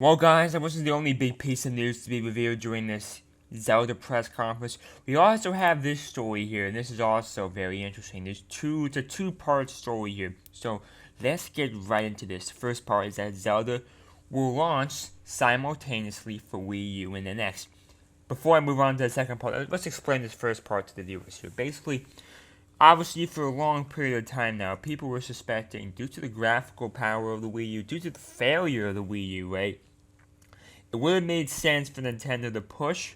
Well, guys, that wasn't the only big piece of news to be revealed during this Zelda press conference. We also have this story here, and this is also very interesting. It's a two-part story here. So let's get right into this. The first part is that Zelda will launch simultaneously for Wii U and NX. Before I move on to the second part, let's explain this first part to the viewers here. Basically, obviously, for a long period of time now, people were suspecting, due to the graphical power of the Wii U, due to the failure of the Wii U, right? It would have made sense for Nintendo to push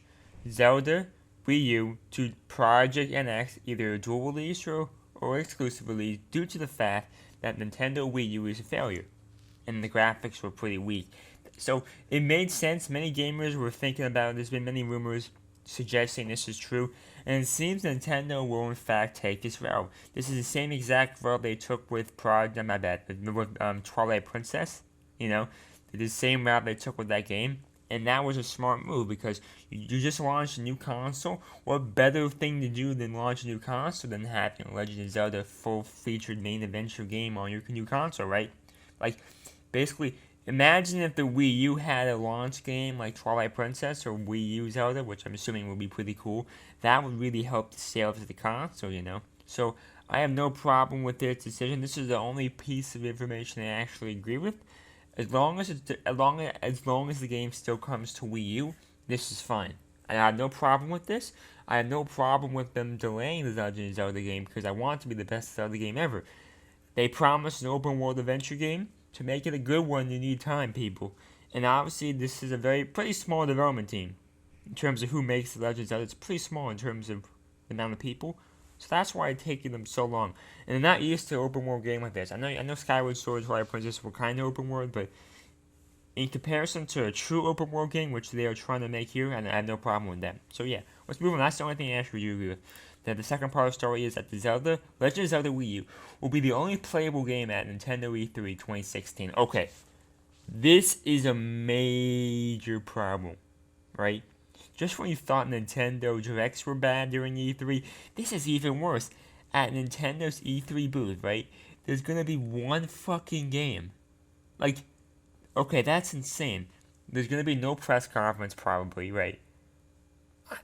Zelda Wii U to Project NX, either a dual release or exclusive release, due to the fact that Nintendo Wii U is a failure and the graphics were pretty weak. So it made sense. Many gamers were thinking about it. There's been many rumors suggesting this is true, and it seems Nintendo will in fact take this route. This is the same exact route they took with Twilight Princess. You know, the same route they took with that game, and that was a smart move because you just launched a new console. What better thing to do than launch a new console than having a Legend of Zelda full-featured main adventure game on your new console, right? Like, basically, imagine if the Wii U had a launch game like Twilight Princess or Wii U Zelda, which I'm assuming would be pretty cool. That would really help the sales of the console, you know? So, I have no problem with this decision. This is the only piece of information I actually agree with. As long as the game still comes to Wii U, this is fine. I have no problem with this. I have no problem with them delaying the Legend of Zelda game because I want it to be the best Zelda game ever. They promised an open world adventure game. To make it a good one, you need time, people. And obviously, this is a pretty small development team in terms of who makes the Legend of Zelda. It's pretty small in terms of the amount of people. So that's why it's taking them so long. And they're not used to an open world game like this. I know Skyward Sword and Twilight Princess were kind of open world, but in comparison to a true open world game, which they are trying to make here, and I have no problem with that. So yeah, let's move on. That's the only thing I actually agree with. Then the second part of the story is that the Legend of Zelda Wii U will be the only playable game at Nintendo E3 2016. Okay, this is a major problem, right? Just when you thought Nintendo Directs were bad during E3, this is even worse. At Nintendo's E3 booth, right? There's gonna be one fucking game. Like, okay, that's insane. There's gonna be no press conference, probably, right?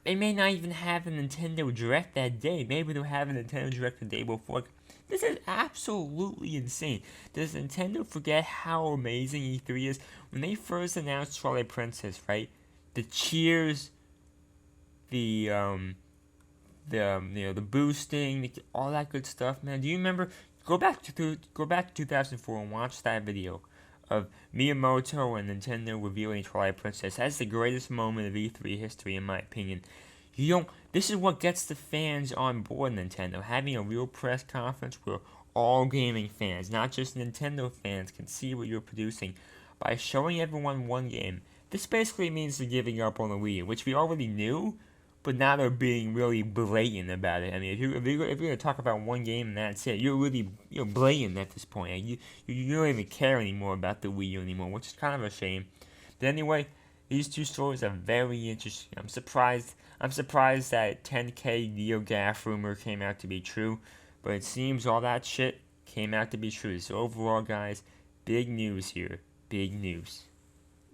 They may not even have a Nintendo Direct that day. Maybe they'll have a Nintendo Direct the day before. This is absolutely insane. Does Nintendo forget how amazing E3 is? When they first announced Twilight Princess, right? The cheers, the boosting, all that good stuff, man. Do you remember? Go back to 2004 and watch that video of Miyamoto and Nintendo revealing Twilight Princess. That's the greatest moment of E3 history, in my opinion. You don't. This is what gets the fans on board. Nintendo having a real press conference where all gaming fans, not just Nintendo fans, can see what you're producing by showing everyone one game. This basically means they're giving up on the Wii, which we already knew, but now they're being really blatant about it. I mean, if you're gonna talk about one game and that's it, you're blatant at this point. You don't even care anymore about the Wii U anymore, which is kind of a shame. But anyway, these two stories are very interesting. I'm surprised that 10K NeoGAF rumor came out to be true, but it seems all that shit came out to be true. So overall, guys, big news here. Big news.